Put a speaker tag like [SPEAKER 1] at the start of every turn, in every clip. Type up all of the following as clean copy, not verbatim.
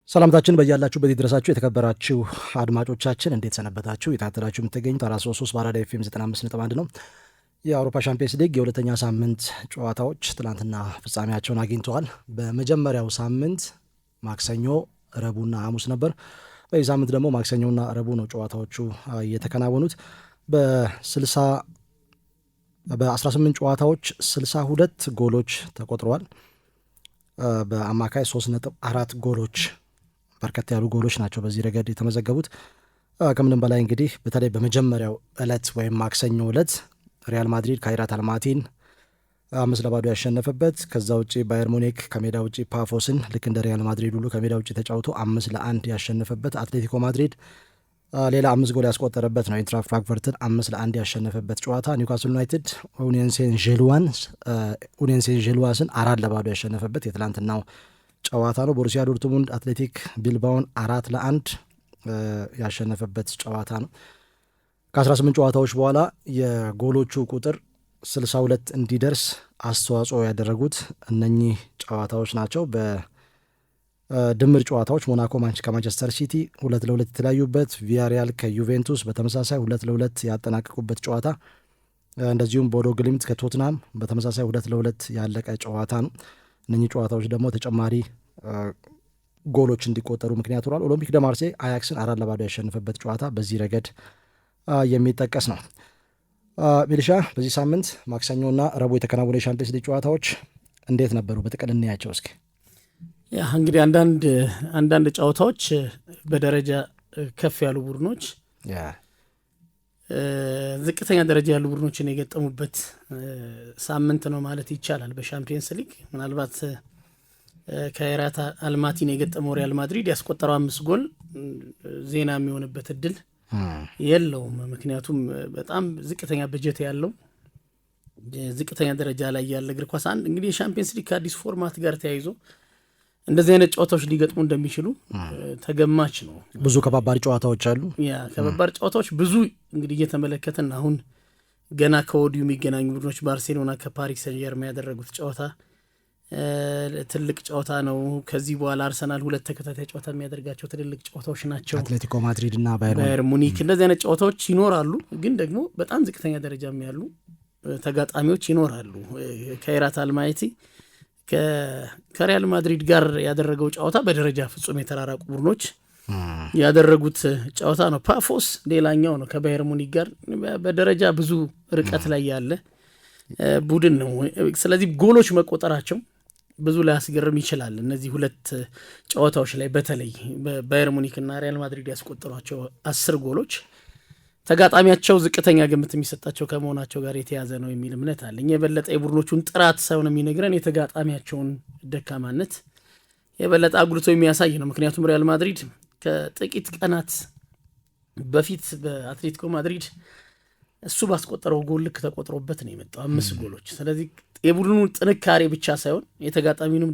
[SPEAKER 1] ሰላምታችን በያላችሁበት ይድረሳችሁ የተከበራችሁ አድማጮቻችን እንዴት ሰነበታችሁ? የታተላችሁ የምትገኙት 433 በአራዳ ኤፍኤም 95.1 ነው። የአውሮፓ ሻምፒየንስ ሊግ የሁለተኛ ሳምንት ጨዋታዎች ትላንትና ፍጻሜያቸውን አግኝተዋል። በመጀመሪያው ሳምንት ማክሰኞ፣ ረቡዕና ሐሙስ ነበር። በዚህ ሳምንት ደግሞ ማክሰኞና ረቡዕ ነው ጨዋታዎቹ የተከናወኑት። በ18 ጨዋታዎች 62 ጎሎች ተቆጥረዋል። በአማካይ 3.4 ጎሎች በርከት ያሉ ጎሎች ናቸው በዚህ ረገድ የተመዘገቡት። ከምንም በላይ እንግዲህ በተለይ በመጀመሪያው ዕለት ወይም ማክሰኞ ዕለት ሪያል ማድሪድ ካይራት አልማቲን 5-0 ያሸነፈበት፣ ከዛ ውጭ ባየር ሙኒክ ከሜዳ ውጭ ፓፎስን ልክ እንደ ሪያል ማድሪድ ሁሉ ከሜዳ ውጭ ተጫውቶ 5-1 ያሸነፈበት፣ አትሌቲኮ ማድሪድ ሌላ 5 ጎል ያስቆጠረበት ነው። ኢንትራ ፍራንክፈርትን 5-1 ያሸነፈበት ጨዋታ፣ ኒውካስል ዩናይትድ ኡኒየን ሴንት ጄልዋስን 4-0 ያሸነፈበት የትላንትናው ጨዋታ ነው። ቦሩሲያ ዶርትሙንድ አትሌቲክ ቢልባውን 4-1 ያሸነፈበት ጨዋታ ነው። ከ18 ጨዋታዎች በኋላ የጎሎቹ ቁጥር 62 እንዲደርስ አስተዋጽኦ ያደረጉት እነኚህ ጨዋታዎች ናቸው። በድምር ጨዋታዎች ሞናኮ ከማንቸስተር ሲቲ 2-2 የተለያዩበት፣ ቪያሪያል ከዩቬንቱስ በተመሳሳይ 2-2 ያጠናቀቁበት ጨዋታ፣ እንደዚሁም ቦዶ ግሊምት ከቶትናም በተመሳሳይ 2-2 ያለቀ ጨዋታ ነው። እነኚህ ጨዋታዎች ደግሞ ተጨማሪ ጎሎች እንዲቆጠሩ ምክንያት ሆኗል። ኦሎምፒክ ደ ማርሴይ አያክስን 4-0 ያሸነፈበት ጨዋታ በዚህ ረገድ የሚጠቀስ ነው። ሚሊሻ በዚህ ሳምንት ማክሰኞና ረቡዕ የተከናወኑ የሻምፒየንስ ሊግ ጨዋታዎች እንዴት ነበሩ? በጥቅል እናያቸው እስኪ።
[SPEAKER 2] እንግዲህ አንዳንድ ጨዋታዎች በደረጃ ከፍ ያሉ ቡድኖች ዝቅተኛ ደረጃ ያሉ ቡድኖችን የገጠሙበት ሳምንት ነው ማለት ይቻላል። በሻምፒየንስ ሊግ ምናልባት ካይራት አልማቲን የገጠመው ሪያል ማድሪድ ያስቆጠረው 5 ጎል ዜና የሚሆንበት እድል የለውም። ምክንያቱም በጣም ዝቅተኛ በጀት ያለው ዝቅተኛ ደረጃ ላይ ያለ እግር ኳስ እንግዲህ የሻምፒየንስ ሊግ ከአዲስ ፎርማት ጋር ተያይዞ እንደዚህ አይነት ጨዋታዎች ሊገጥሙ እንደሚችሉ ተገማች ነው።
[SPEAKER 1] ብዙ ከባባድ ጨዋታዎች አሉ።
[SPEAKER 2] ከባባድ ጨዋታዎች ብዙ እንግዲህ እየተመለከትን አሁን ገና ከወዲሁ የሚገናኙ ቡድኖች ባርሴሎና ከፓሪስ ሰን ዠርሜን ያደረጉት ጨዋታ ትልቅ ጨዋታ ነው። ከዚህ በኋላ አርሰናል 2 ተከታታይ ጨዋታ የሚያደርጋቸው ትልልቅ ጨዋታዎች ናቸው።
[SPEAKER 1] አትሌቲኮ ማድሪድ እና
[SPEAKER 2] ባየር ሙኒክ እንደዚህ አይነት ጨዋታዎች ይኖራሉ። ግን ደግሞ በጣም ዝቅተኛ ደረጃም ያሉ ተጋጣሚዎች ይኖራሉ። ካይራት አልማቲ ከሪያል ማድሪድ ጋር ያደረገው ጨዋታ በደረጃ ፍጹም የተራራቁ ቡድኖች ያደረጉት ጨዋታ ነው። ፓፎስ ሌላኛው ነው። ከባየር ሙኒክ ጋር በደረጃ ብዙ ርቀት ላይ ያለ ቡድን ነው። ስለዚህ ጎሎች መቆጠራቸው ብዙ ሊያስገርም ይችላል። እነዚህ 2 ጨዋታዎች ላይ በተለይ ባየር ሙኒክ እና ሪያል ማድሪድ ያስቆጠሯቸው 10 ጎሎች ተጋጣሚያቸው ዝቅተኛ ግምት የሚሰጣቸው ከመሆናቸው ጋር የተያዘ ነው የሚል እምነት አለኝ። የበለጠ የቡድኖቹን ጥራት ሳይሆን የሚነግረን የተጋጣሚያቸውን ደካማነት የበለጠ አጉልቶ የሚያሳይ ነው። ምክንያቱም ሪያል ማድሪድ ከጥቂት ቀናት በፊት በአትሌቲኮ ማድሪድ እሱ ባስቆጠረው ጎል ልክ ተቆጥሮበት ነው የመጣው 5 ጎሎች። ስለዚህ የቡድኑን ጥንካሬ ብቻ ሳይሆን የተጋጣሚውንም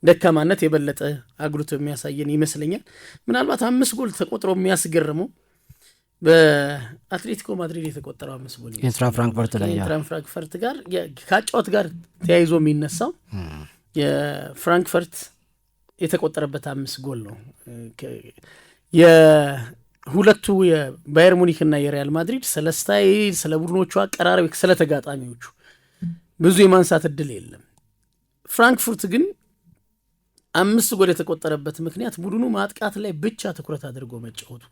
[SPEAKER 2] ደካማነት የበለጠ አጉልቶ የሚያሳየን ይመስለኛል። ምናልባት 5 ጎል ተቆጥሮ የሚያስገርመው በአትሌቲኮ ማድሪድ የተቆጠረው 5 ጎል
[SPEAKER 1] ኢንትራ
[SPEAKER 2] ፍራንክፈርት ጋር ከጨዋታ ጋር ተያይዞ የሚነሳው የፍራንክፈርት የተቆጠረበት 5 ጎል ነው። የሁለቱ የባየር ሙኒክ እና የሪያል ማድሪድ ስለ ስታይል፣ ስለ ቡድኖቹ አቀራረብ፣ ስለ ተጋጣሚዎቹ ብዙ የማንሳት እድል የለም። ፍራንክፈርት ግን 5 ጎል የተቆጠረበት ምክንያት ቡድኑ ማጥቃት ላይ ብቻ ትኩረት አድርጎ መጫወቱ፣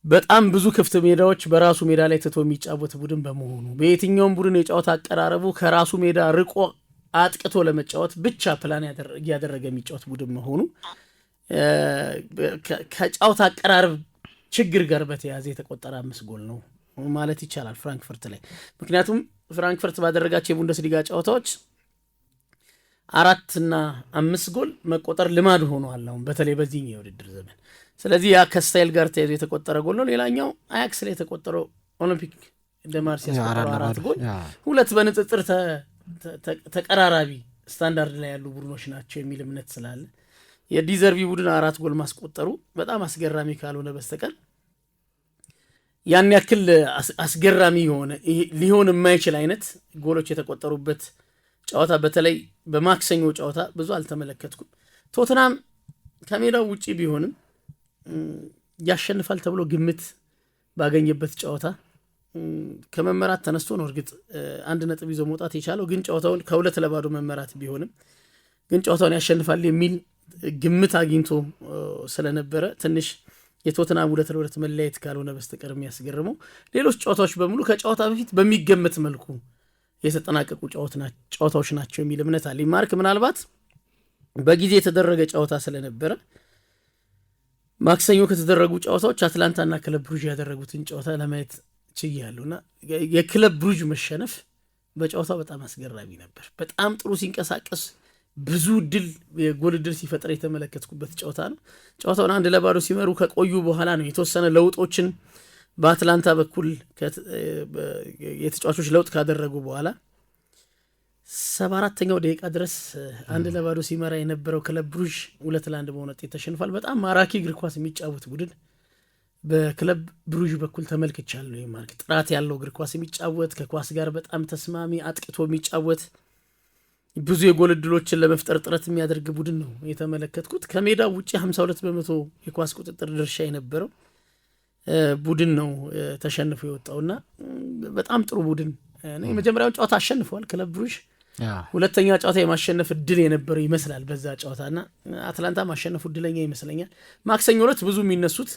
[SPEAKER 2] በጣም ብዙ ክፍት ሜዳዎች በራሱ ሜዳ ላይ ትቶ የሚጫወት ቡድን በመሆኑ በየትኛውም ቡድን የጨዋታ አቀራረቡ ከራሱ ሜዳ ርቆ አጥቅቶ ለመጫወት ብቻ ፕላን እያደረገ የሚጫወት ቡድን መሆኑ ከጨዋታ አቀራረብ ችግር ጋር በተያያዘ የተቆጠረ 5 ጎል ነው ማለት ይቻላል ፍራንክፈርት ላይ። ምክንያቱም ፍራንክፈርት ባደረጋቸው የቡንደስሊጋ ጨዋታዎች 4 እና 5 ጎል መቆጠር ልማድ ሆኗል አሁን በተለይ በዚህ የውድድር ዘመን። ስለዚህ ያ ከስታይል ጋር ተያይዞ የተቆጠረ ጎል ነው። ሌላኛው አያክስ ላይ የተቆጠረው ኦሎምፒክ ደ ማርሴይ ያስቆጠረው 4 ጎል 2 በንጽጽር ተቀራራቢ ስታንዳርድ ላይ ያሉ ቡድኖች ናቸው የሚል እምነት ስላለ የዲዘርቪ ቡድን 4 ጎል ማስቆጠሩ በጣም አስገራሚ ካልሆነ በስተቀር ያን ያክል አስገራሚ ሊሆን የማይችል አይነት ጎሎች የተቆጠሩበት ጨዋታ በተለይ በማክሰኞ ጨዋታ ብዙ አልተመለከትኩም። ቶትናም ከሜዳው ውጪ ቢሆንም ያሸንፋል ተብሎ ግምት ባገኘበት ጨዋታ ከመመራት ተነስቶ ነው እርግጥ 1 ነጥብ ይዞ መውጣት የቻለው። ግን ጨዋታውን ከ2-0 መመራት ቢሆንም ግን ጨዋታውን ያሸንፋል የሚል ግምት አግኝቶ ስለነበረ ትንሽ የቶትናም 2-2 መለያየት ካልሆነ በስተቀር የሚያስገርመው ሌሎች ጨዋታዎች በሙሉ ከጨዋታ በፊት በሚገመት መልኩ የተጠናቀቁ ጨዋታዎች ናቸው የሚል እምነት አለ። ማርክ ምናልባት በጊዜ የተደረገ ጨዋታ ስለነበረ ማክሰኞ ከተደረጉ ጨዋታዎች አትላንታና ክለብ ብሩዥ ያደረጉትን ጨዋታ ለማየት ችያለሁና የክለብ ብሩዥ መሸነፍ በጨዋታው በጣም አስገራሚ ነበር። በጣም ጥሩ ሲንቀሳቀስ ብዙ የጎል ድል ሲፈጥር የተመለከትኩበት ጨዋታ ነው። ጨዋታውን 1-0 ሲመሩ ከቆዩ በኋላ ነው የተወሰነ ለውጦችን በአትላንታ በኩል የተጫዋቾች ለውጥ ካደረጉ በኋላ 74ኛው ደቂቃ ድረስ 1-0 ሲመራ የነበረው ክለብ ብሩዥ 2-1 በሆነ ውጤት ተሸንፏል። በጣም ማራኪ እግር ኳስ የሚጫወት ቡድን በክለብ ብሩዥ በኩል ተመልክቻለሁ። ማለት ጥራት ያለው እግር ኳስ የሚጫወት ከኳስ ጋር በጣም ተስማሚ አጥቅቶ የሚጫወት ብዙ የጎል ዕድሎችን ለመፍጠር ጥረት የሚያደርግ ቡድን ነው የተመለከትኩት። ከሜዳው ውጪ 52% የኳስ ቁጥጥር ድርሻ የነበረው ቡድን ነው ተሸንፎ የወጣውና በጣም ጥሩ ቡድን ነው። የመጀመሪያውን ጨዋታ አሸንፈዋል ክለብ ብሩዥ። ሁለተኛ ጨዋታ የማሸነፍ እድል የነበረው ይመስላል በዛ ጨዋታና አትላንታ ማሸነፉ እድለኛ ይመስለኛል። ማክሰኞ ዕለት ብዙ የሚነሱት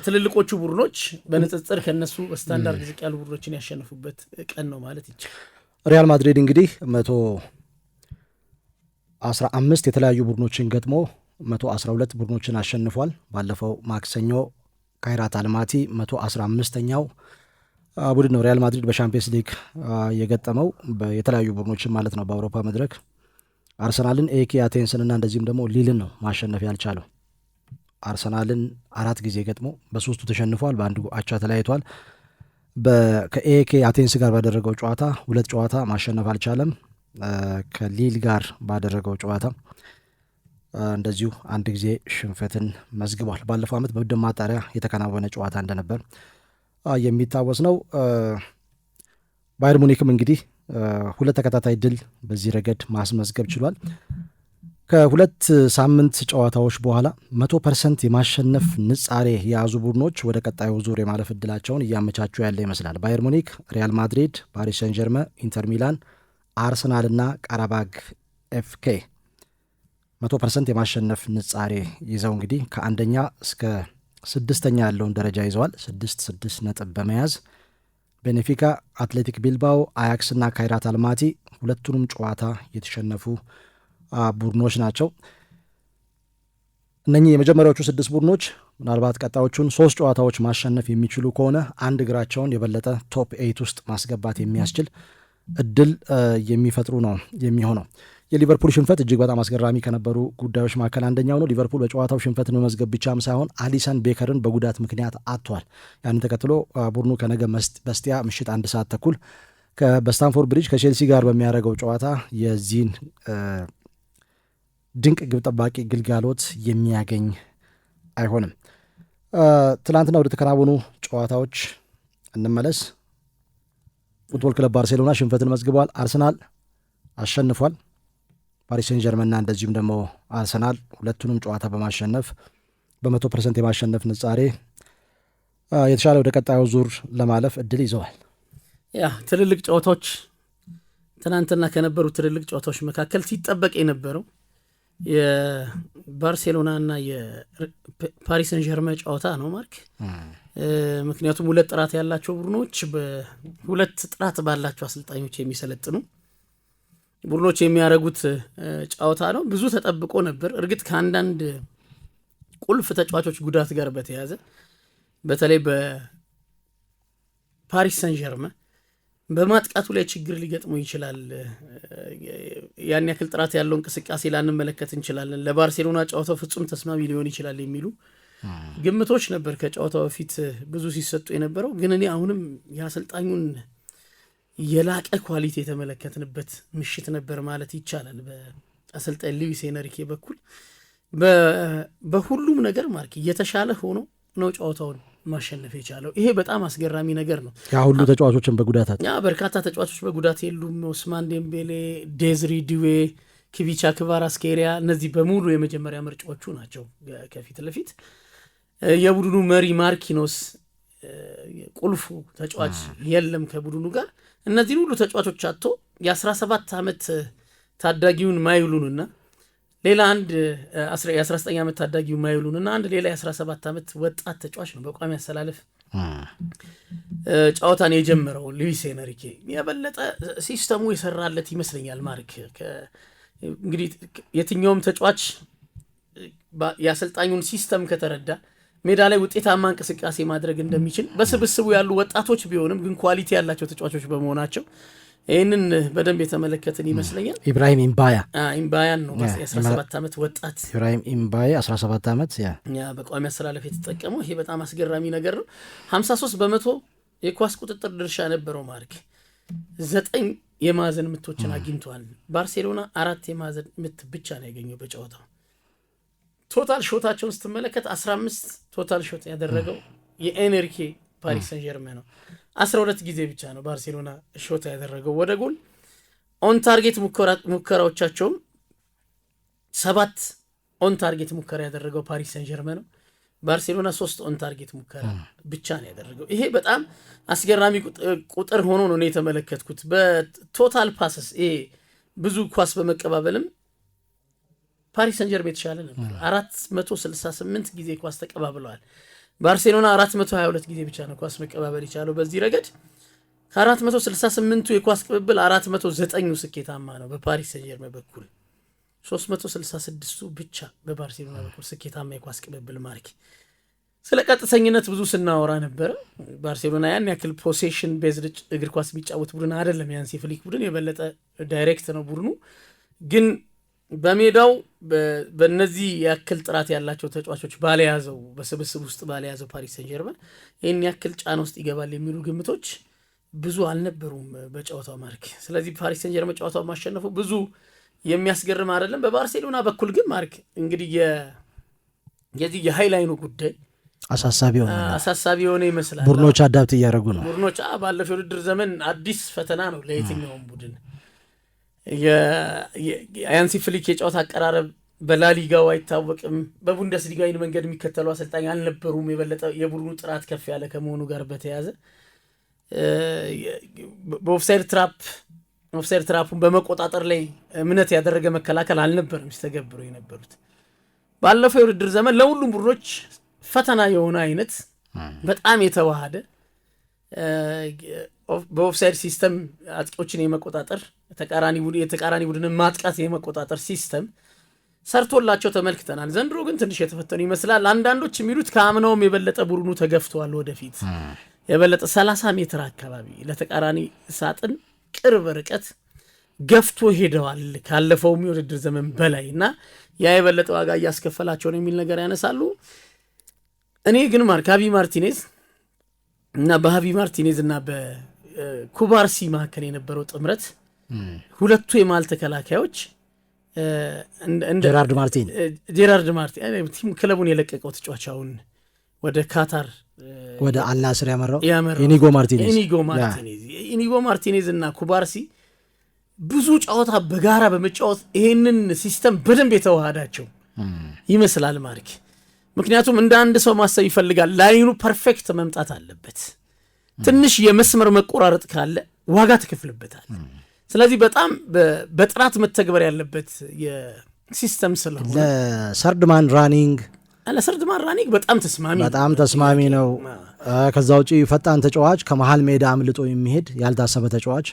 [SPEAKER 2] ትልልቆቹ ቡድኖች በንጽጽር ከነሱ በስታንዳርድ ዝቅ ያሉ ቡድኖችን ያሸነፉበት ቀን ነው ማለት ይቻላል።
[SPEAKER 1] ሪያል ማድሪድ እንግዲህ 115 የተለያዩ ቡድኖችን ገጥሞ 112 ቡድኖችን አሸንፏል። ባለፈው ማክሰኞ ካይራት አልማቲ 115ኛው ቡድን ነው ሪያል ማድሪድ በሻምፒየንስ ሊግ የገጠመው የተለያዩ ቡድኖችን ማለት ነው። በአውሮፓ መድረክ አርሰናልን፣ ኤኬ አቴንስንና እንደዚህም ደግሞ ሊልን ነው ማሸነፍ ያልቻለው። አርሰናልን 4 ጊዜ ገጥሞ በ3ቱ ተሸንፏል፣ በአንዱ አቻ ተለያይቷል። ከኤኬ አቴንስ ጋር ባደረገው ጨዋታ 2 ጨዋታ ማሸነፍ አልቻለም። ከሊል ጋር ባደረገው ጨዋታ እንደዚሁ 1 ጊዜ ሽንፈትን መዝግቧል። ባለፈው ዓመት በምድብ ማጣሪያ የተከናወነ ጨዋታ እንደነበር የሚታወስ ነው። ባየር ሙኒክም እንግዲህ 2 ተከታታይ ድል በዚህ ረገድ ማስመዝገብ ችሏል። ከ2 ሳምንት ጨዋታዎች በኋላ 100% የማሸነፍ ንጻሬ የያዙ ቡድኖች ወደ ቀጣዩ ዙር የማለፍ እድላቸውን እያመቻቹ ያለ ይመስላል። ባየር ሙኒክ፣ ሪያል ማድሪድ፣ ፓሪስ ሰን ጀርመን፣ ኢንተር ሚላን፣ አርሰናልና ቃራባግ ኤፍኬ 100% የማሸነፍ ንጻሬ ይዘው እንግዲህ ከ1ኛ እስከ 6ኛ ያለውን ደረጃ ይዘዋል። 6 ነጥብ በመያዝ ቤኔፊካ፣ አትሌቲክ ቢልባኦ፣ አያክስ እና ካይራት አልማቲ ሁለቱንም ጨዋታ የተሸነፉ ቡድኖች ናቸው። እነኚህ የመጀመሪያዎቹ 6 ቡድኖች ምናልባት ቀጣዮቹን 3 ጨዋታዎች ማሸነፍ የሚችሉ ከሆነ አንድ እግራቸውን የበለጠ ቶፕ 8 ውስጥ ማስገባት የሚያስችል እድል የሚፈጥሩ ነው የሚሆነው። የሊቨርፑል ሽንፈት እጅግ በጣም አስገራሚ ከነበሩ ጉዳዮች መካከል አንደኛው ነው። ሊቨርፑል በጨዋታው ሽንፈትን መመዝገብ ብቻም ሳይሆን አሊሰን ቤከርን በጉዳት ምክንያት አጥቷል። ያንን ተከትሎ ቡድኑ ከነገ በስቲያ ምሽት 1 ሰዓት ተኩል በስታንፎርድ ብሪጅ ከቼልሲ ጋር በሚያደርገው ጨዋታ የዚህን ድንቅ ግብ ጠባቂ ግልጋሎት የሚያገኝ አይሆንም። ትናንትና ወደ ተከናወኑ ጨዋታዎች እንመለስ። ፉትቦል ክለብ ባርሴሎና ሽንፈትን መዝግቧል። አርሰናል አሸንፏል። ፓሪስ ሴን ጀርመንና እንደዚሁም ደግሞ አርሰናል ሁለቱንም ጨዋታ በማሸነፍ በ100% የማሸነፍ ንጻሬ የተሻለ ወደ ቀጣዩ ዙር ለማለፍ እድል ይዘዋል።
[SPEAKER 2] ትልልቅ ጨዋታዎች ትናንትና ከነበሩ ትልልቅ ጨዋታዎች መካከል ሲጠበቅ የነበረው የባርሴሎና እና የፓሪስ ሰን ጀርመን ጨዋታ ነው ማርክ። ምክንያቱም 2 ጥራት ያላቸው ቡድኖች በ2 ጥራት ባላቸው አሰልጣኞች የሚሰለጥኑ ቡድኖች የሚያደርጉት ጨዋታ ነው። ብዙ ተጠብቆ ነበር። እርግጥ ከአንዳንድ ቁልፍ ተጫዋቾች ጉዳት ጋር በተያያዘ በተለይ በፓሪስ ሰን ጀርመን በማጥቃቱ ላይ ችግር ሊገጥመው ይችላል፣ ያን ያክል ጥራት ያለው እንቅስቃሴ ላንመለከት እንችላለን፣ ለባርሴሎና ጨዋታው ፍጹም ተስማሚ ሊሆን ይችላል የሚሉ ግምቶች ነበር ከጨዋታው በፊት ብዙ ሲሰጡ የነበረው። ግን እኔ አሁንም የአሰልጣኙን የላቀ ኳሊቲ የተመለከትንበት ምሽት ነበር ማለት ይቻላል። በአሰልጣኝ ሉዊስ ኤንሪኬ በኩል በሁሉም ነገር ማርክ እየተሻለ ሆኖ ነው ጨዋታውን ማሸነፍ የቻለው። ይሄ በጣም አስገራሚ ነገር ነው።
[SPEAKER 1] ያ ሁሉ ተጫዋቾችን በጉዳት
[SPEAKER 2] በርካታ ተጫዋቾች በጉዳት የሉም። ኦስማን ዴምቤሌ፣ ዴዝሪ ዲዌ፣ ኪቪቻ፣ ክቫራትስኬሊያ እነዚህ በሙሉ የመጀመሪያ ምርጫዎቹ ናቸው። ከፊት ለፊት የቡድኑ መሪ ማርኪኖስ ቁልፉ ተጫዋች የለም ከቡድኑ ጋር። እነዚህን ሁሉ ተጫዋቾች አጥቶ የ17 ዓመት ታዳጊውን ማይሉንና ሌላ አንድ የ19 ዓመት ታዳጊውን ማይሉንና አንድ ሌላ የ17 ዓመት ወጣት ተጫዋች ነው በቋሚ አሰላለፍ ጨዋታን የጀመረው ሉዊስ ኤንሪኬ። የበለጠ ሲስተሙ የሰራለት ይመስለኛል ማርክ። እንግዲህ የትኛውም ተጫዋች የአሰልጣኙን ሲስተም ከተረዳ ሜዳ ላይ ውጤታማ እንቅስቃሴ ማድረግ እንደሚችል በስብስቡ ያሉ ወጣቶች ቢሆንም ግን ኳሊቲ ያላቸው ተጫዋቾች በመሆናቸው ይህንን በደንብ የተመለከትን ይመስለኛል።
[SPEAKER 1] ኢብራሂም
[SPEAKER 2] ኢምባያን ነው የ17 ዓመት ወጣት
[SPEAKER 1] ኢብራሂም ኢምባያ 17 ዓመት
[SPEAKER 2] በቋሚ አሰላለፍ የተጠቀመው። ይሄ በጣም አስገራሚ ነገር ነው። 53% የኳስ ቁጥጥር ድርሻ ነበረው ማርክ። 9 የማዕዘን ምቶችን አግኝተዋል። ባርሴሎና 4 የማዕዘን ምት ብቻ ነው ያገኘው በጨዋታው። ቶታል ሾታቸውን ስትመለከት 15 ቶታል ሾት ያደረገው የኤንሪኬ ፓሪስ ሰን ጀርሜን ነው። 12 ጊዜ ብቻ ነው ባርሴሎና ሾት ያደረገው ወደ ጎል። ኦን ታርጌት ሙከራዎቻቸውም 7 ኦን ታርጌት ሙከራ ያደረገው ፓሪስ ሰን ጀርሜን ነው። ባርሴሎና 3 ኦን ታርጌት ሙከራ ብቻ ነው ያደረገው። ይሄ በጣም አስገራሚ ቁጥር ሆኖ ነው የተመለከትኩት። በቶታል ፓስስ ይሄ ብዙ ኳስ በመቀባበልም ፓሪስ ሰን ጀርሜን የተሻለ ነበር። 468 ጊዜ ኳስ ተቀባብለዋል። ባርሴሎና 422 ጊዜ ብቻ ነው ኳስ መቀባበል የቻለው። በዚህ ረገድ ከ468ቱ የኳስ ቅብብል 409ኙ ስኬታማ ነው በፓሪስ ሰን ጀርሜን በኩል፣ 366ቱ ብቻ በባርሴሎና በኩል ስኬታማ የኳስ ቅብብል ማርክ። ስለ ቀጥተኝነት ብዙ ስናወራ ነበረ። ባርሴሎና ያን ያክል ፖሴሽን ቤዝድ እግር ኳስ የሚጫወት ቡድን አይደለም። የሃንሲ ፍሊክ ቡድን የበለጠ ዳይሬክት ነው ቡድኑ። ግን በሜዳው በእነዚህ ያክል ጥራት ያላቸው ተጫዋቾች ባለያዘው በስብስብ ውስጥ ባለያዘው ፓሪስ ሰን ጀርሜን ይህን ያክል ጫና ውስጥ ይገባል የሚሉ ግምቶች ብዙ አልነበሩም በጨዋታው ማርክ። ስለዚህ ፓሪስ ሰን ጀርሜን ጨዋታው ማሸነፉ ብዙ የሚያስገርም አይደለም። በባርሴሎና በኩል ግን ማርክ እንግዲህ የዚህ የሃይላይኑ ጉዳይ አሳሳቢ የሆነ ይመስላል።
[SPEAKER 1] ቡድኖች አዳፕት እያደረጉ ነው።
[SPEAKER 2] ቡድኖች ባለፈው የውድድር ዘመን አዲስ ፈተና ነው ለየትኛውም ቡድን። የሃንሲ ፍሊክ የጨዋታ አቀራረብ በላሊጋው አይታወቅም። በቡንደስሊጋ ይህን መንገድ የሚከተሉ አሰልጣኝ አልነበሩም። የበለጠ የቡድኑ ጥራት ከፍ ያለ ከመሆኑ ጋር በተያያዘ በኦፍሳይድ ትራፑን በመቆጣጠር ላይ እምነት ያደረገ መከላከል አልነበርም ሲተገብሩ የነበሩት። ባለፈው የውድድር ዘመን ለሁሉም ቡድኖች ፈተና የሆነ አይነት በጣም የተዋሃደ በኦፍሳይድ ሲስተም አጥቂዎችን የመቆጣጠር የተቃራኒ ቡድንን ማጥቃት የመቆጣጠር ሲስተም ሰርቶላቸው ተመልክተናል። ዘንድሮ ግን ትንሽ የተፈተኑ ይመስላል። አንዳንዶች የሚሉት ከአምናውም የበለጠ ቡድኑ ተገፍተዋል። ወደፊት የበለጠ 30 ሜትር አካባቢ ለተቃራኒ ሳጥን ቅርብ ርቀት ገፍቶ ሄደዋል ካለፈውም የውድድር ዘመን በላይ እና ያ የበለጠ ዋጋ እያስከፈላቸው ነው የሚል ነገር ያነሳሉ። እኔ ግን ሃቪ ማርቲኔዝ እና በሃቪ ማርቲኔዝ እና በኩባርሲ መካከል የነበረው ጥምረት ሁለቱ የማል ተከላካዮች
[SPEAKER 1] ጄራርድ ማርቲን
[SPEAKER 2] ቲም ክለቡን የለቀቀው ተጫዋች አሁን ወደ ካታር
[SPEAKER 1] ወደ አልናስር ያመራው
[SPEAKER 2] ኢኒጎ ማርቲኔዝ እና ኩባርሲ ብዙ ጨዋታ በጋራ በመጫወት ይሄንን ሲስተም በደንብ የተዋሃዳቸው ይመስላል ማርክ። ምክንያቱም እንደ አንድ ሰው ማሰብ ይፈልጋል። ላይኑ ፐርፌክት መምጣት አለበት። ትንሽ የመስመር መቆራረጥ ካለ ዋጋ ትከፍልበታል። ስለዚህ በጣም በጥራት መተግበር ያለበት የሲስተም ስለሆነ
[SPEAKER 1] ለሰርድማን ራኒንግ በጣም ተስማሚ ነው። ከዛ ውጪ ፈጣን ተጫዋች፣ ከመሃል ሜዳ አምልጦ የሚሄድ ያልታሰበ ተጫዋች።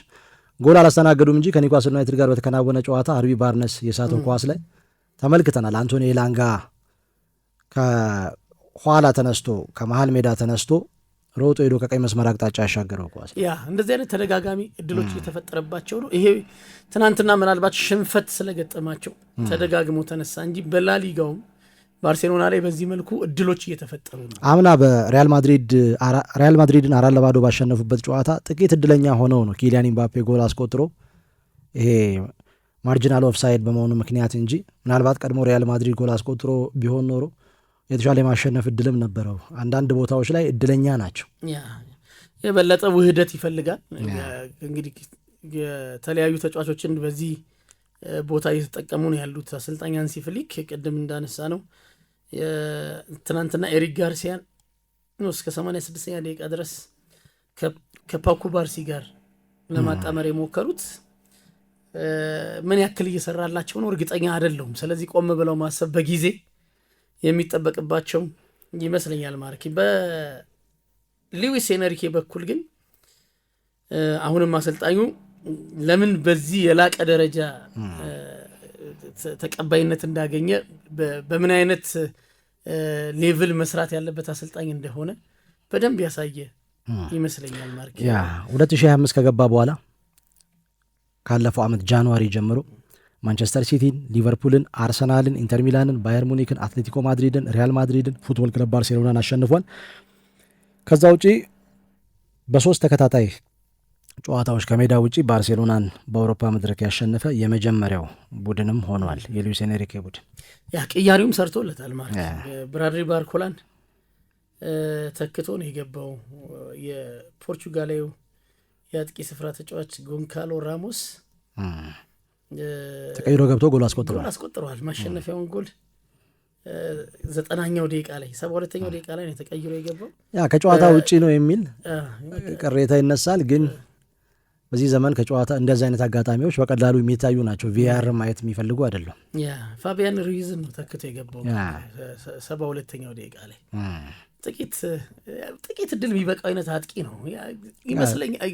[SPEAKER 1] ጎል አላስተናገዱም እንጂ ከኒውካስል ዩናይትድ ጋር በተከናወነ ጨዋታ አርቢ ባርነስ የሳተው ኳስ ላይ ተመልክተናል። አንቶኒ ኤላንጋ ከኋላ ተነስቶ ከመሃል ሜዳ ተነስቶ ሮጦ ሄዶ ከቀይ መስመር አቅጣጫ ያሻገረው ኳስ
[SPEAKER 2] እንደዚህ አይነት ተደጋጋሚ እድሎች እየተፈጠረባቸው ነው። ይሄ ትናንትና ምናልባት ሽንፈት ስለገጠማቸው ተደጋግሞ ተነሳ እንጂ በላሊጋውም ባርሴሎና ላይ በዚህ መልኩ እድሎች እየተፈጠሩ ነው። አምና
[SPEAKER 1] በሪያል ማድሪድን 4-0 ባሸነፉበት ጨዋታ ጥቂት እድለኛ ሆነው ነው ኪሊያን ኢምባፔ ጎል አስቆጥሮ ይሄ ማርጂናል ኦፍሳይድ በመሆኑ ምክንያት እንጂ ምናልባት ቀድሞ ሪያል ማድሪድ ጎል አስቆጥሮ ቢሆን ኖሮ የተሻለ የማሸነፍ እድልም ነበረው። አንዳንድ ቦታዎች ላይ እድለኛ ናቸው።
[SPEAKER 2] የበለጠ ውህደት ይፈልጋል። እንግዲህ የተለያዩ ተጫዋቾችን በዚህ ቦታ እየተጠቀሙ ነው ያሉት አሰልጣኝ ሃንሲ ፍሊክ። ቅድም እንዳነሳ ነው ትናንትና ኤሪክ ጋርሲያን ነው እስከ 86ኛ ደቂቃ ድረስ ከፓኩ ባርሲ ጋር ለማጣመር የሞከሩት። ምን ያክል እየሰራላቸው ነው እርግጠኛ አይደለሁም። ስለዚህ ቆም ብለው ማሰብ በጊዜ የሚጠበቅባቸው ይመስለኛል። ማርኪ በሉዊስ ኤንሪኬ በኩል ግን አሁንም አሰልጣኙ ለምን በዚህ የላቀ ደረጃ ተቀባይነት እንዳገኘ በምን አይነት ሌቭል መስራት ያለበት አሰልጣኝ እንደሆነ በደንብ ያሳየ ይመስለኛል። ማርኪ
[SPEAKER 1] 2025 ከገባ በኋላ ካለፈው ዓመት ጃንዋሪ ጀምሮ ማንቸስተር ሲቲን፣ ሊቨርፑልን፣ አርሰናልን፣ ኢንተር ሚላንን፣ ባየር ሙኒክን፣ አትሌቲኮ ማድሪድን፣ ሪያል ማድሪድን፣ ፉትቦል ክለብ ባርሴሎናን አሸንፏል። ከዛ ውጪ በ3 ተከታታይ ጨዋታዎች ከሜዳ ውጪ ባርሴሎናን በአውሮፓ መድረክ ያሸነፈ የመጀመሪያው ቡድንም ሆኗል። የሉዊስ ኤንሪኬ ቡድን
[SPEAKER 2] ቅያሪውም ሰርቶለታል ማለት ብራድሊ ባርኮላን ተክቶ ነው የገባው። የፖርቹጋላዊ የአጥቂ ስፍራ ተጫዋች ጎንካሎ ራሞስ
[SPEAKER 1] ተቀይሮ ገብቶ ጎል አስቆጥረዋል። ማሸነፊያውን ጎል 90ኛው ደቂቃ ላይ 72ኛው ደቂቃ ላይ ነው ተቀይሮ የገባው። ከጨዋታ ውጪ ነው የሚል ቅሬታ ይነሳል። ግን በዚህ ዘመን ከጨዋታ እንደዚህ አይነት አጋጣሚዎች በቀላሉ የሚታዩ ናቸው። ቪአር ማየት የሚፈልጉ አይደለም።
[SPEAKER 2] ፋቢያን ሩይዝን ነው ተክቶ የገባው 72ኛው ደቂቃ ላይ። ጥቂት እድል የሚበቃው አይነት አጥቂ ነው ይመስለኛል።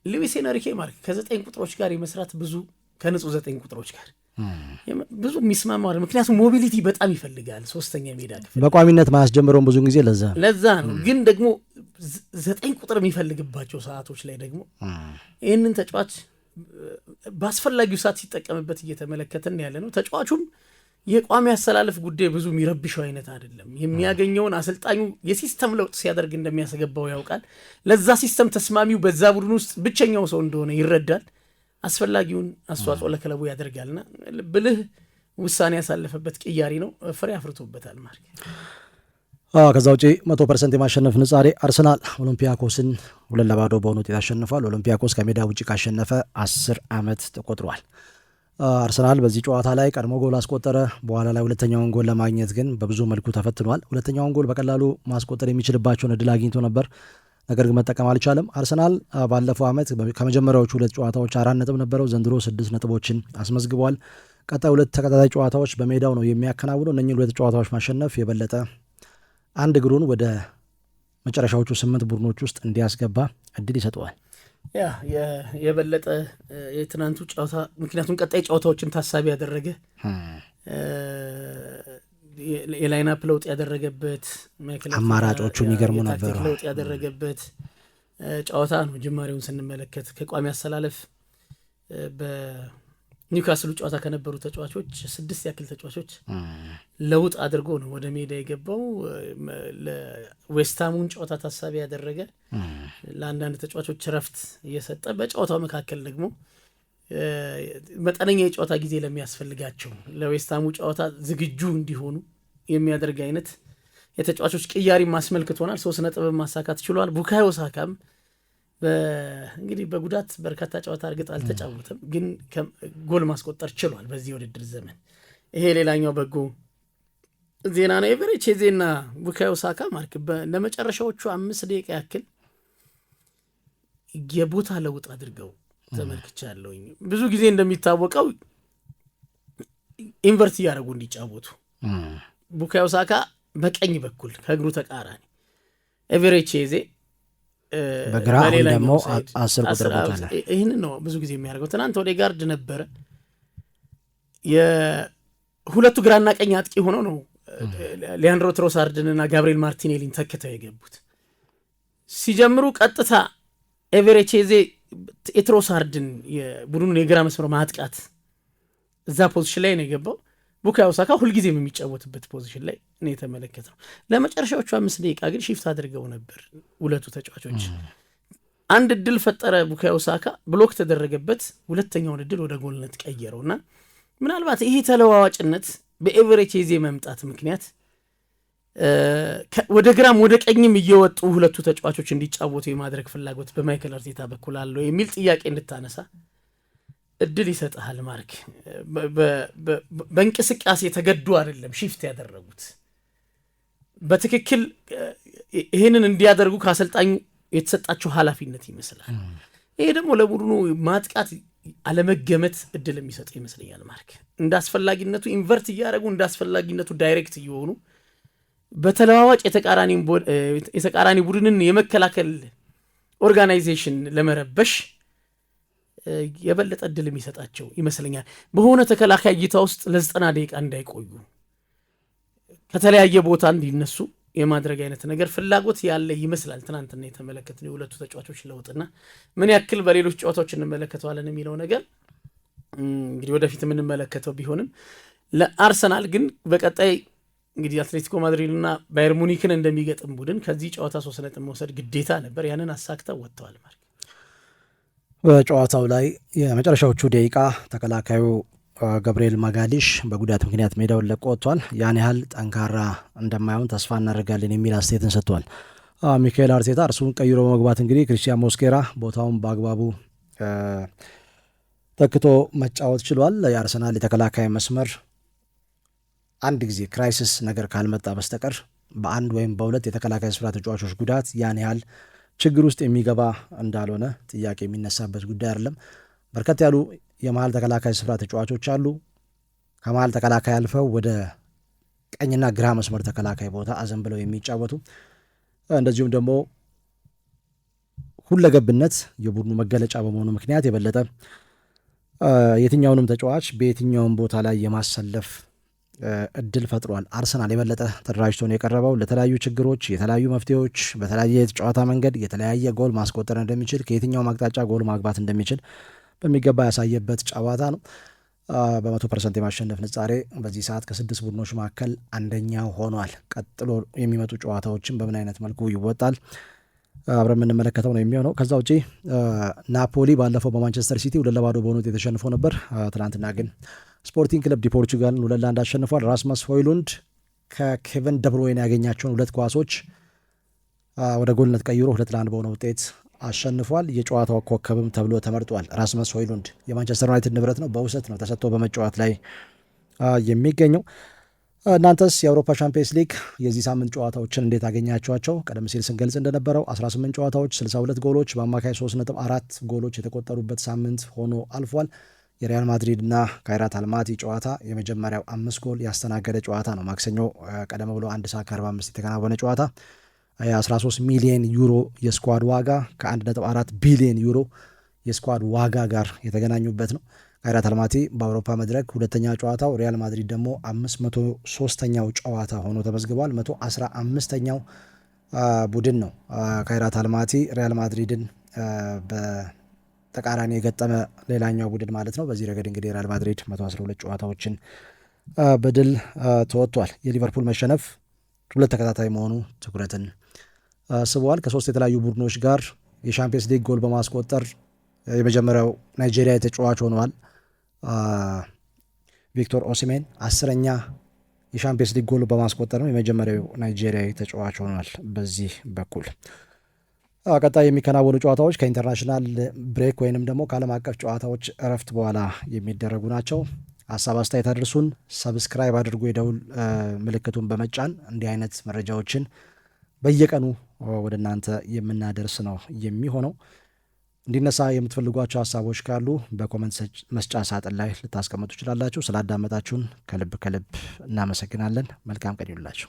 [SPEAKER 2] ሉዊስ ኤንሪኬ ማርክ ከ9 ቁጥሮች ጋር የመስራት ብዙ ከንጹህ 9 ቁጥሮች ጋር ብዙ የሚስማማ፣ ምክንያቱም ሞቢሊቲ በጣም ይፈልጋል። 3ኛ ሜዳ ክፍል
[SPEAKER 1] በቋሚነት ማያስጀምረውን ብዙ ጊዜ ለዛ
[SPEAKER 2] ነው። ግን ደግሞ 9 ቁጥር የሚፈልግባቸው ሰዓቶች ላይ ደግሞ ይህንን ተጫዋች በአስፈላጊው ሰዓት ሲጠቀምበት እየተመለከትን ያለ ነው። ተጫዋቹም የቋሚ አሰላለፍ ጉዳይ ብዙ የሚረብሸው አይነት አይደለም። የሚያገኘውን አሰልጣኙ የሲስተም ለውጥ ሲያደርግ እንደሚያስገባው ያውቃል። ለዛ ሲስተም ተስማሚው በዛ ቡድን ውስጥ ብቸኛው ሰው እንደሆነ ይረዳል። አስፈላጊውን አስተዋጽኦ ለክለቡ ያደርጋልና ብልህ ውሳኔ ያሳለፈበት ቅያሪ ነው። ፍሬ አፍርቶበታል ማለት
[SPEAKER 1] ከዛ ውጪ 100% የማሸነፍ ንጻሬ አርሰናል ኦሎምፒያኮስን 2-0 በሆነ ውጤት አሸንፏል። ኦሎምፒያኮስ ከሜዳ ውጭ ካሸነፈ 10 ዓመት ተቆጥሯል። አርሰናል በዚህ ጨዋታ ላይ ቀድሞ ጎል አስቆጠረ። በኋላ ላይ ሁለተኛውን ጎል ለማግኘት ግን በብዙ መልኩ ተፈትኗል። ሁለተኛውን ጎል በቀላሉ ማስቆጠር የሚችልባቸውን እድል አግኝቶ ነበር፣ ነገር ግን መጠቀም አልቻለም። አርሰናል ባለፈው ዓመት ከመጀመሪያዎቹ 2 ጨዋታዎች 4 ነጥብ ነበረው። ዘንድሮ 6 ነጥቦችን አስመዝግቧል። ቀጣይ 2 ተከታታይ ጨዋታዎች በሜዳው ነው የሚያከናውነው። እነኚህን 2 ጨዋታዎች ማሸነፍ የበለጠ አንድ እግሩን ወደ መጨረሻዎቹ 8 ቡድኖች ውስጥ እንዲያስገባ እድል ይሰጠዋል።
[SPEAKER 2] የበለጠ የትናንቱ ጨዋታ ምክንያቱም ቀጣይ ጨዋታዎችን ታሳቢ ያደረገ የላይናፕ ለውጥ ያደረገበት
[SPEAKER 1] አማራጮቹ የሚገርሙ ነበሩ።
[SPEAKER 2] ለውጥ ያደረገበት ጨዋታ ነው። ጅማሬውን ስንመለከት ከቋሚ አሰላለፍ በኒውካስሉ ጨዋታ ከነበሩ ተጫዋቾች 6 ያክል ተጫዋቾች ለውጥ አድርጎ ነው ወደ ሜዳ የገባው። ለዌስትሃሙን ጨዋታ ታሳቢ ያደረገ ለአንዳንድ ተጫዋቾች ረፍት እየሰጠ በጨዋታው መካከል ደግሞ መጠነኛ የጨዋታ ጊዜ ለሚያስፈልጋቸው ለዌስትሃሙ ጨዋታ ዝግጁ እንዲሆኑ የሚያደርግ አይነት የተጫዋቾች ቅያሪ ማስመልክቶናል። 3 ነጥብ ማሳካት ችሏል። ቡካዮ ሳካም እንግዲህ በጉዳት በርካታ ጨዋታ እርግጥ አልተጫወተም፣ ግን ጎል ማስቆጠር ችሏል በዚህ የውድድር ዘመን። ይሄ ሌላኛው በጎ ዜና ነው። ኤቨሬቺዜና ቡካዮ ሳካ ማርክ ለመጨረሻዎቹ 5 ደቂቃ ያክል የቦታ ለውጥ አድርገው ተመልክቻለሁኝ። ብዙ ጊዜ እንደሚታወቀው ኢንቨርት እያደረጉ እንዲጫወቱ ቡካዮ ሳካ በቀኝ በኩል ከእግሩ ተቃራኒ፣ ኤቨሬቺዜ
[SPEAKER 1] በግራ ደግሞ 10 ቁጥር ቦታ ላይ
[SPEAKER 2] ይህንን ነው ብዙ ጊዜ የሚያደርገው። ትናንት ኦዴጋርድ ነበረ። የሁለቱ ግራና ቀኝ አጥቂ ሆነው ነው ሊያንድሮ ትሮሳርድንና ጋብሪኤል ማርቲኔሊን ተክተው የገቡት። ሲጀምሩ ቀጥታ ኤቨሬቺዜ የትሮሳርድን የቡድኑን የግራ መስመር ማጥቃት እዛ ፖዚሽን ላይ ነው የገባው። ቡካዮ ሳካ ሁልጊዜም የሚጫወትበት ፖዚሽን ላይ ነው የተመለከተው። ለመጨረሻዎቹ 5 ደቂቃ ግን ሺፍት አድርገው ነበር ሁለቱ ተጫዋቾች። አንድ እድል ፈጠረ ቡካዮ ሳካ፣ ብሎክ ተደረገበት። ሁለተኛውን እድል ወደ ጎልነት ቀየረውና ምናልባት ይሄ ተለዋዋጭነት በኤቨሬቺዜ መምጣት ምክንያት ወደ ግራም ወደ ቀኝም እየወጡ ሁለቱ ተጫዋቾች እንዲጫወቱ የማድረግ ፍላጎት በማይክል አርቴታ በኩል አለው የሚል ጥያቄ እንድታነሳ እድል ይሰጥሃል። ማርክ በእንቅስቃሴ ተገዱ አይደለም ሺፍት ያደረጉት፣ በትክክል ይህንን እንዲያደርጉ ከአሰልጣኙ የተሰጣቸው ኃላፊነት ይመስላል። ይሄ ደግሞ ለቡድኑ ማጥቃት አለመገመት እድል የሚሰጥ ይመስለኛል። ማርክ እንደ አስፈላጊነቱ ኢንቨርት እያደረጉ እንደ አስፈላጊነቱ ዳይሬክት እየሆኑ በተለዋዋጭ የተቃራኒ ቡድንን የመከላከል ኦርጋናይዜሽን ለመረበሽ የበለጠ እድል የሚሰጣቸው ይመስለኛል። በሆነ ተከላካይ እይታ ውስጥ ለ90 ደቂቃ እንዳይቆዩ ከተለያየ ቦታ እንዲነሱ የማድረግ አይነት ነገር ፍላጎት ያለ ይመስላል። ትናንትና የተመለከትነው የሁለቱ ተጫዋቾች ለውጥና ምን ያክል በሌሎች ጨዋታዎች እንመለከተዋለን የሚለው ነገር እንግዲህ ወደፊት የምንመለከተው ቢሆንም ለአርሰናል ግን በቀጣይ እንግዲህ አትሌቲኮ ማድሪድና ባየር ሙኒክን እንደሚገጥም ቡድን ከዚህ ጨዋታ 3 ነጥብ መውሰድ ግዴታ ነበር። ያንን አሳክተው ወጥተዋል። ማለት
[SPEAKER 1] በጨዋታው ላይ የመጨረሻዎቹ ደቂቃ ተከላካዩ ገብርኤል ማጋሊሽ በጉዳት ምክንያት ሜዳውን ለቆ ወጥቷል። ያን ያህል ጠንካራ እንደማይሆን ተስፋ እናደርጋለን የሚል አስተያየትን ሰጥቷል ሚካኤል አርቴታ። እርሱን ቀይሮ በመግባት እንግዲህ ክሪስቲያን ሞስኬራ ቦታውን በአግባቡ ተክቶ መጫወት ችሏል። የአርሰናል የተከላካይ መስመር አንድ ጊዜ ክራይሲስ ነገር ካልመጣ በስተቀር በአንድ ወይም በሁለት የተከላካይ ስፍራ ተጫዋቾች ጉዳት ያን ያህል ችግር ውስጥ የሚገባ እንዳልሆነ ጥያቄ የሚነሳበት ጉዳይ አይደለም። በርከት ያሉ የመሀል ተከላካይ ስፍራ ተጫዋቾች አሉ። ከመሀል ተከላካይ አልፈው ወደ ቀኝና ግራ መስመር ተከላካይ ቦታ አዘን ብለው የሚጫወቱ እንደዚሁም ደግሞ ሁለገብነት የቡድኑ መገለጫ በመሆኑ ምክንያት የበለጠ የትኛውንም ተጫዋች በየትኛውም ቦታ ላይ የማሰለፍ እድል ፈጥሯል። አርሰናል የበለጠ ተደራጅቶ ነው የቀረበው። ለተለያዩ ችግሮች የተለያዩ መፍትሄዎች በተለያየ የጨዋታ መንገድ የተለያየ ጎል ማስቆጠር እንደሚችል፣ ከየትኛውም አቅጣጫ ጎል ማግባት እንደሚችል በሚገባ ያሳየበት ጨዋታ ነው። በ100% የማሸነፍ ንጻሬ በዚህ ሰዓት ከ6 ቡድኖች መካከል አንደኛው ሆኗል። ቀጥሎ የሚመጡ ጨዋታዎችን በምን አይነት መልኩ ይወጣል አብረን የምንመለከተው ነው የሚሆነው። ከዛ ውጪ ናፖሊ ባለፈው በማንቸስተር ሲቲ 2-0 በሆኑት የተሸንፎ ነበር። ትናንትና ግን ስፖርቲንግ ክለብ ዲ ፖርቹጋልን 2-1 አሸንፏል። ራስመስ ሆይሉንድ ከኬቨን ደብሮይን ያገኛቸውን 2 ኳሶች ወደ ጎልነት ቀይሮ 2-1 በሆነ ውጤት አሸንፏል። የጨዋታው ኮከብም ተብሎ ተመርጧል። ራስመስ ሆይሉንድ የማንቸስተር ዩናይትድ ንብረት ነው። በውሰት ነው ተሰጥቶ በመጫወት ላይ የሚገኘው። እናንተስ የአውሮፓ ቻምፒየንስ ሊግ የዚህ ሳምንት ጨዋታዎችን እንዴት አገኛቸዋቸው? ቀደም ሲል ስንገልጽ እንደነበረው 18 ጨዋታዎች 62 ጎሎች በአማካይ 3.4 ጎሎች የተቆጠሩበት ሳምንት ሆኖ አልፏል። የሪያል ማድሪድ እና ካይራት አልማቲ ጨዋታ የመጀመሪያው 5 ጎል ያስተናገደ ጨዋታ ነው። ማክሰኞ ቀደም ብሎ 1 ሰዓት ከ45 የተከናወነ ጨዋታ የ13 ሚሊዮን ዩሮ የስኳድ ዋጋ ከ1.4 ቢሊዮን ዩሮ የስኳድ ዋጋ ጋር የተገናኙበት ነው። ካይራት አልማቲ በአውሮፓ መድረክ 2ኛ ጨዋታው፣ ሪያል ማድሪድ ደግሞ 503ኛው ጨዋታ ሆኖ ተመዝግቧል። 115ኛው ቡድን ነው ካይራት አልማቲ ሪያል ማድሪድን በተቃራኒ የገጠመ ሌላኛው ቡድን ማለት ነው። በዚህ ረገድ እንግዲህ ሪያል ማድሪድ 112 ጨዋታዎችን በድል ተወጥቷል። የሊቨርፑል መሸነፍ 2 ተከታታይ መሆኑ ትኩረትን ስበዋል። ከ3 የተለያዩ ቡድኖች ጋር የሻምፒየንስ ሊግ ጎል በማስቆጠር የመጀመሪያው ናይጄሪያ ተጫዋች ሆነዋል። ቪክቶር ኦሲሜን 10ኛ የሻምፒየንስ ሊግ ጎል በማስቆጠር ነው የመጀመሪያው ናይጄሪያዊ ተጫዋች ሆኗል። በዚህ በኩል ቀጣይ የሚከናወኑ ጨዋታዎች ከኢንተርናሽናል ብሬክ ወይንም ደግሞ ከዓለም አቀፍ ጨዋታዎች እረፍት በኋላ የሚደረጉ ናቸው። ሀሳብ አስተያየት አድርሱን። ሰብስክራይብ አድርጉ የደውል ምልክቱን በመጫን እንዲህ አይነት መረጃዎችን በየቀኑ ወደ እናንተ የምናደርስ ነው የሚሆነው። እንዲነሳ የምትፈልጓቸው ሀሳቦች ካሉ በኮመንት መስጫ ሳጥን ላይ ልታስቀምጡ ይችላላችሁ። ስላዳመጣችሁን ከልብ እናመሰግናለን። መልካም ቀን ይሁንላችሁ።